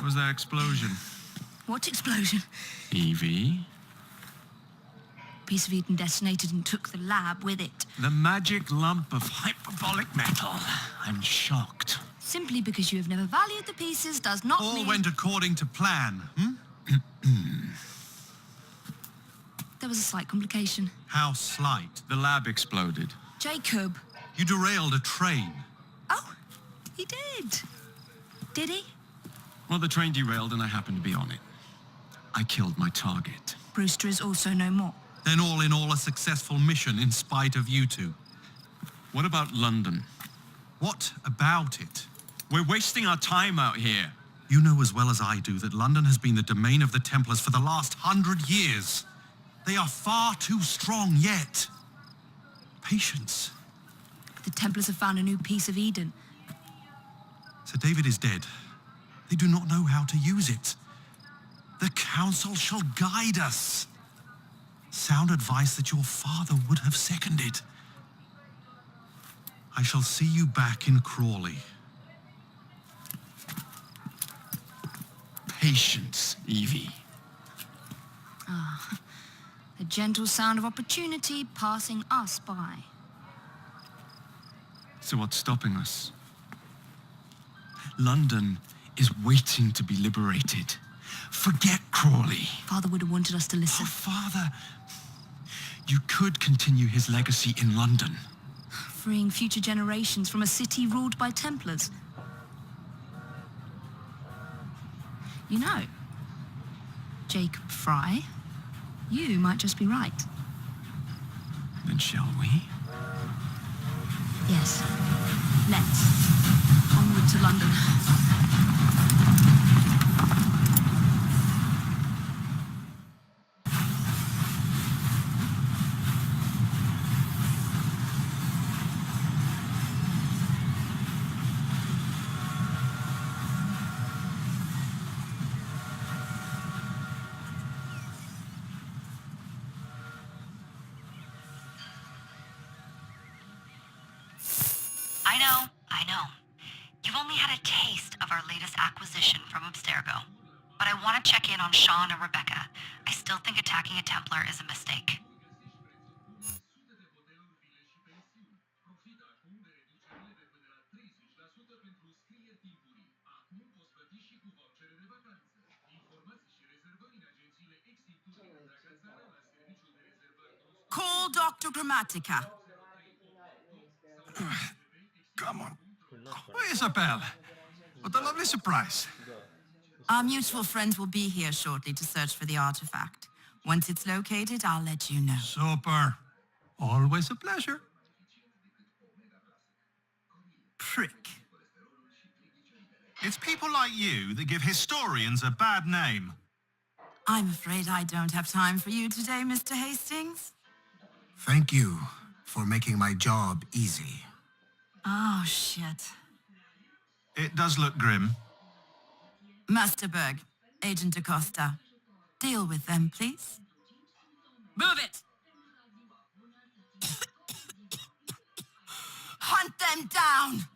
was that explosion? What explosion? Evie? Piece of Eden detonated and took the lab with it. The magic lump of hyperbolic metal. I'm shocked. Simply because you have never valued the pieces does not mean... All went according to plan, There was a slight complication. How slight? The lab exploded. Jacob. You derailed a train. Oh, he did. Did he? Well, the train derailed and I happened to be on it. I killed my target. Brewster is also no more. Then all in all a successful mission in spite of you two. What about London? What about it? We're wasting our time out here. You know as well as I do that London has been the domain of the Templars for the last 100 years. They are far too strong yet. Patience. The Templars have found a new piece of Eden. Sir David is dead. They do not know how to use it. The Council shall guide us. Sound advice that your father would have seconded. I shall see you back in Crawley. Patience, Evie. Ah, the gentle sound of opportunity passing us by. So what's stopping us? London is waiting to be liberated. Forget Crawley. Father would have wanted us to listen. Oh, Father, you could continue his legacy in London. Freeing future generations from a city ruled by Templars. You know, Jacob Frye, you might just be right. Then shall we? Yes. Let's. Onward to London. I know. You've only had a taste of our latest acquisition from Abstergo. But I want to check in on Sean and Rebecca. I still think attacking a Templar is a mistake. Call Dr. Grammatica. Come on. Oh, Isabel. What a lovely surprise. Our mutual friends will be here shortly to search for the artifact. Once it's located, I'll let you know. Super. Always a pleasure. Prick. It's people like you that give historians a bad name. I'm afraid I don't have time for you today, Mr. Hastings. Thank you for making my job easy. Oh, shit. It does look grim. Masterberg, Agent Acosta. Deal with them, please. Move it! Hunt them down!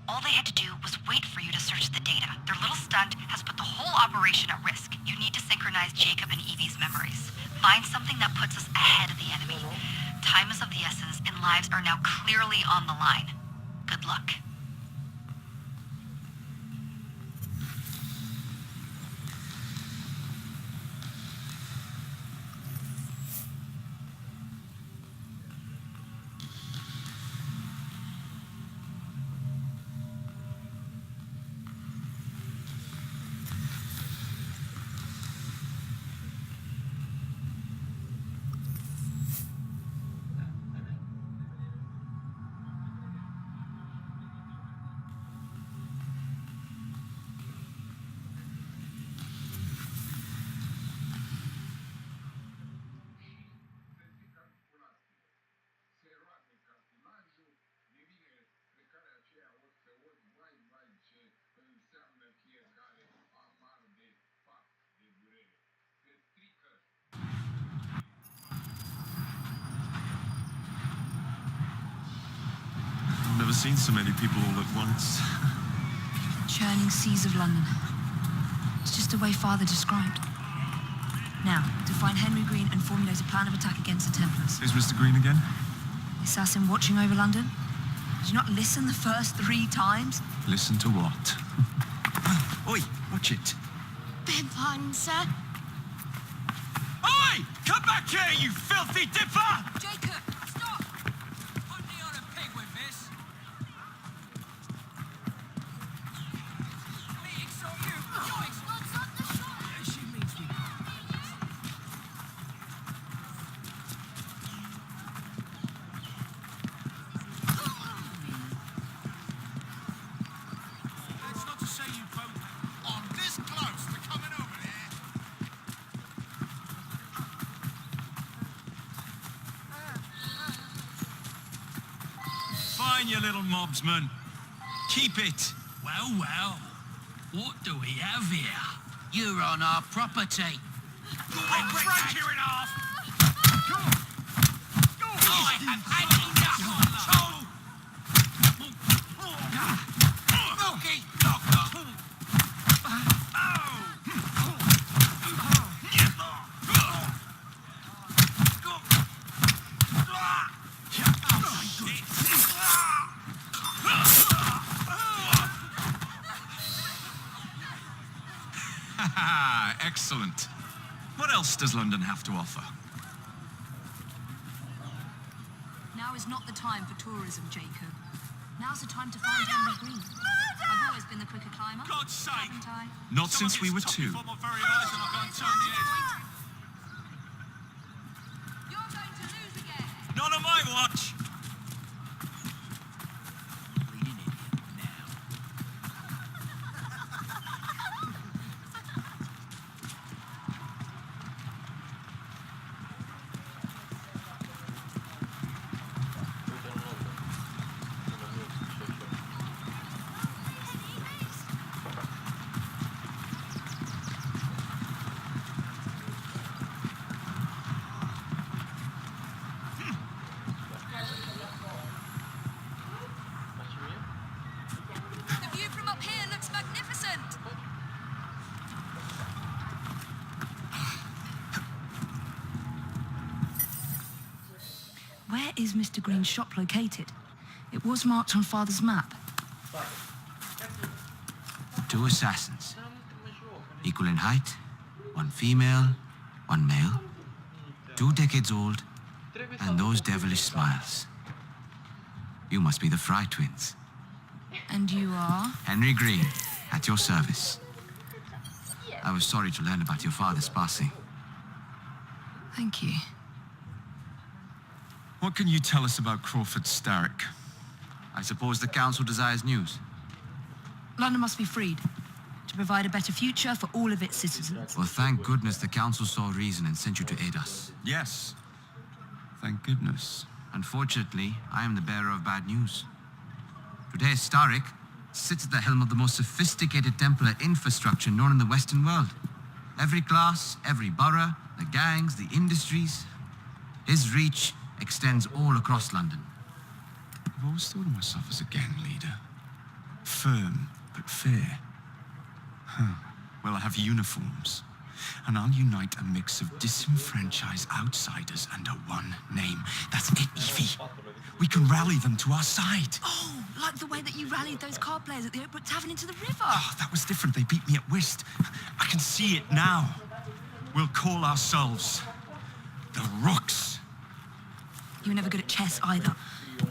All they had to do was wait for you to search the data. Their little stunt has put the whole operation at risk. You need to synchronize Jacob and Evie's memories. Find something that puts us ahead of the enemy. Time is of the essence, and lives are now clearly on the line. Good luck. Never seen so many people all at once. Churning seas of London. It's just the way Father described. Now, to find Henry Green and formulate a plan of attack against the Templars. Is Mr. Green again? Assassin watching over London? Did you not listen the first 3 times? Listen to what? Oi, watch it. Beg pardon, sir. Oi! Come back here, you filthy dipper! Jacob, stop! Put me on a pig with this. Me, it's not you. Yoicks! What's up the shot? Yeah, she means me. That's not to say you both I'm this close to coming over there. Fine, you little mobsman. Keep it. Well, well. What do we have here? You're on our property. I'll break you in half. I have had enough. Milky doctor. Excellent. What else does London have to offer? Now is not the time for tourism, Jacob. Now's the time to find Henry Green. I've always been the quicker climber. God's sake! Haven't I? Not since we were 2. You're going to lose again. Not on my watch. The view from up here looks magnificent. Where is Mr. Green's shop located? It was marked on Father's map. 2 assassins. Equal in height, 1 female, 1 male, 2 decades old, and those devilish smiles. You must be the Frye twins. And you are? Henry Green, at your service. I was sorry to learn about your father's passing. Thank you. What can you tell us about Crawford Starrick? I suppose the council desires news. London must be freed to provide a better future for all of its citizens. Well, thank goodness the council saw reason and sent you to aid us. Yes. Thank goodness. Unfortunately, I am the bearer of bad news. Today, Starrick sits at the helm of the most sophisticated Templar infrastructure known in the Western world. Every class, every borough, the gangs, the industries. His reach extends all across London. I've always thought of myself as a gang leader. Firm, but fair. Well, I have uniforms. And I'll unite a mix of disenfranchised outsiders under one name. That's it, Evie. We can rally them to our side. Oh, like the way that you rallied those card players at the Oakbrook Tavern into the river. Oh, that was different. They beat me at whist. I can see it now. We'll call ourselves the Rooks. You were never good at chess either.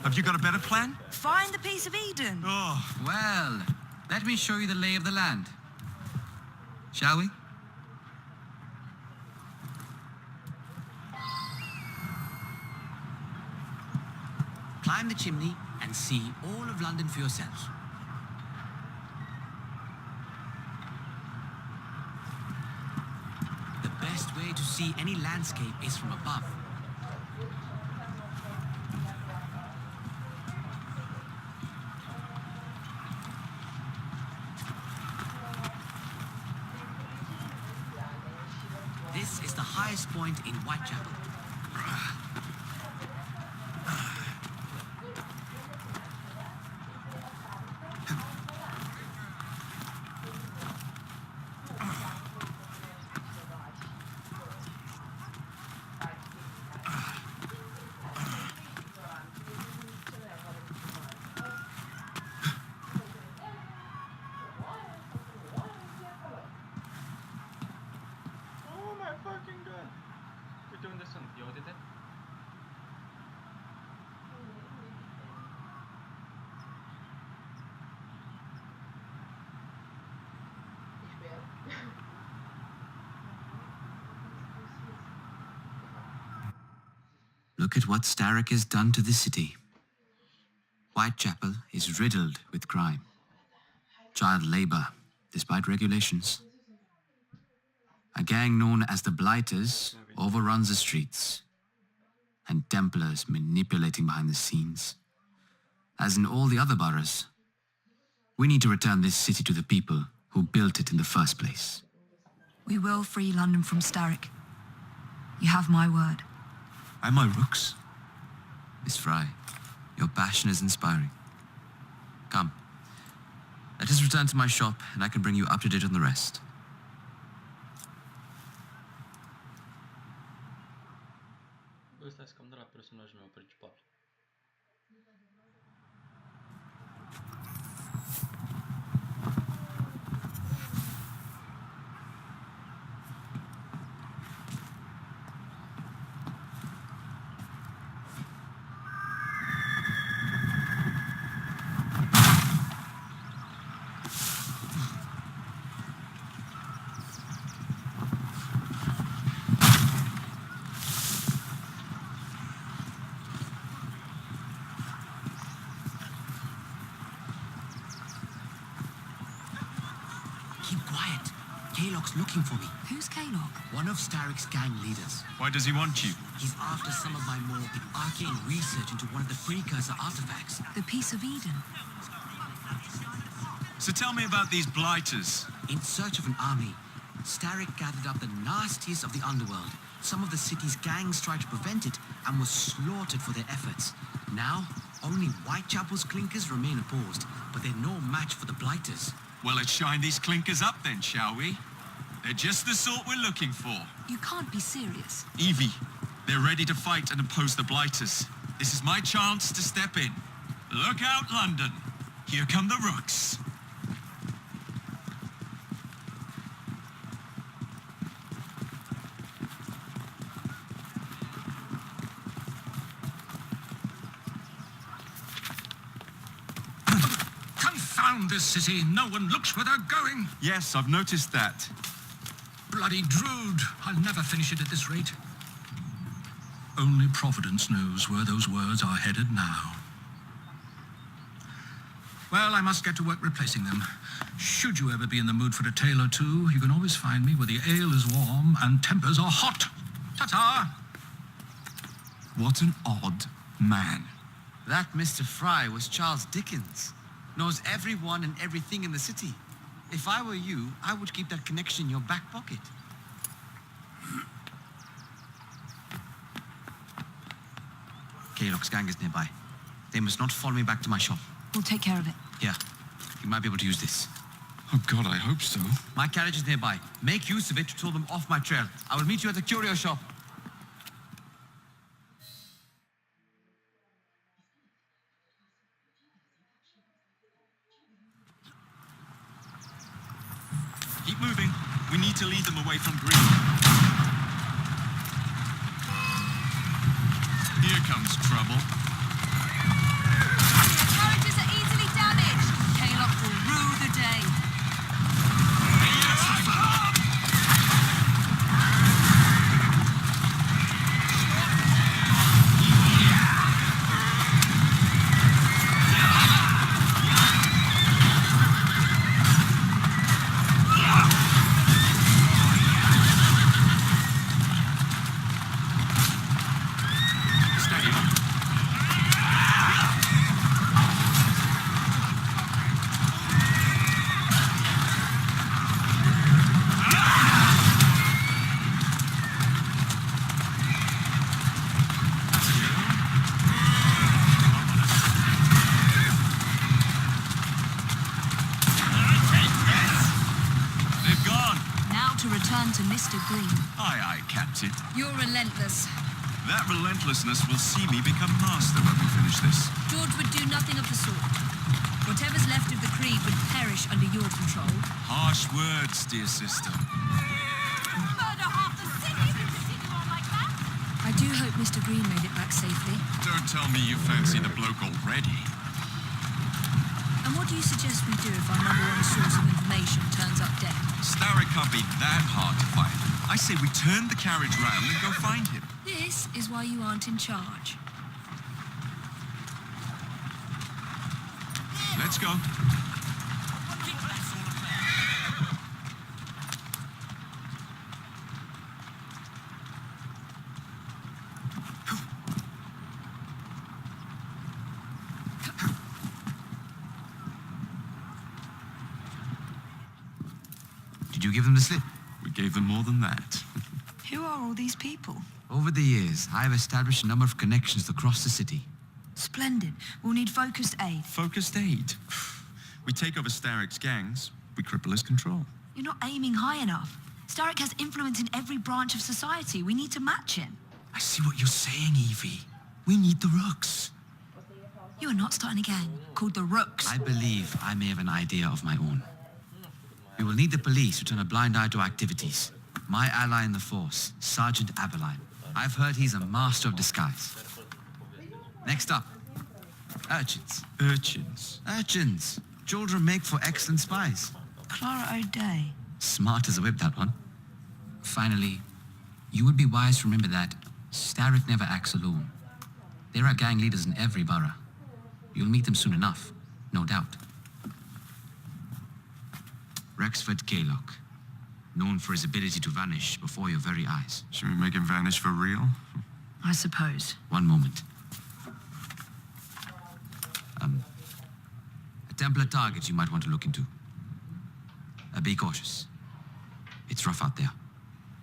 Have you got a better plan? Find the piece of Eden. Oh, Well, let me show you the lay of the land. Shall we? Climb the chimney and see all of London for yourself. The best way to see any landscape is from above. This is the highest point in Whitechapel. Anderson, eu uite-te. Look at what Starrick has done to the city. Whitechapel is riddled with crime. Child labor, despite regulations. A gang known as the Blighters overruns the streets, and Templars manipulating behind the scenes. As in all the other boroughs, we need to return this city to the people who built it in the first place. We will free London from Starrick. You have my word. And my rooks. Miss Frye, your passion is inspiring. Come, let us return to my shop and I can bring you up to date on the rest. Ăsta e cam de la personajul meu principal. Keep quiet. Kaylock's looking for me. Who's Kaylock? One of Starrick's gang leaders. Why does he want you? He's after some of my more arcane research into one of the precursor artifacts. The Piece of Eden. So tell me about these blighters. In search of an army, Starrick gathered up the nastiest of the underworld. Some of the city's gangs tried to prevent it and were slaughtered for their efforts. Now, only Whitechapel's clinkers remain opposed, but they're no match for the Blighters. Well, let's shine these clinkers up then, shall we? They're just the sort we're looking for. You can't be serious. Evie, they're ready to fight and oppose the blighters. This is my chance to step in. Look out, London. Here come the rooks. Confound this city. No one looks where they're going. Yes, I've noticed that. Bloody Drood. I'll never finish it at this rate. Only Providence knows where those words are headed now. Well, I must get to work replacing them. Should you ever be in the mood for a tale or two, you can always find me where the ale is warm and tempers are hot. Ta-ta! What an odd man. That Mr. Frye was Charles Dickens. Knows everyone and everything in the city. If I were you, I would keep that connection in your back pocket. Kaylock's gang is nearby. They must not follow me back to my shop. We'll take care of it. Here, you might be able to use this. Oh God, I hope so. My carriage is nearby. Make use of it to throw them off my trail. I will meet you at the curio shop. Keep moving. We need to lead them away from Green. Here comes trouble. The carriages are easily damaged. Kaylock will rue the day. To Mr. Green. Aye, aye, Captain. You're relentless. That relentlessness will see me become master when we finish this. George would do nothing of the sort. Whatever's left of the Creed would perish under your control. Harsh words, dear sister. Murder half the city if you continue on like that. Mr. Green made it back safely. Don't tell me you fancy the bloke already. And what do you suggest we do if our number one source of information turns up dead? Starrick can't be that hard to find. I say we turn the carriage round and go find him. This is why you aren't in charge. Let's go. Did you give them the slip? We gave them more than that. Who are all these people? Over the years, I have established a number of connections across the city. Splendid. We'll need focused aid. Focused aid. We take over Starrick's gangs, we cripple his control. You're not aiming high enough. Starrick has influence in every branch of society. We need to match him. I see what you're saying, Evie. We need the Rooks. You are not starting a gang called the Rooks. I believe I may have an idea of my own. We will need the police to turn a blind eye to activities. My ally in the force, Sergeant Aberline. I've heard he's a master of disguise. Next up, urchins. Urchins? Urchins. Children make for excellent spies. Clara O'Day. Smart as a whip, that one. Finally, you would be wise to remember that Starrick never acts alone. There are gang leaders in every borough. You'll meet them soon enough, no doubt. Rexford Kaylock, known for his ability to vanish before your very eyes. Should we make him vanish for real? I suppose. One moment. A Templar target you might want to look into. Be cautious. It's rough out there.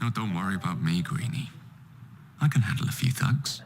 No, don't worry about me, Greenie. I can handle a few thugs.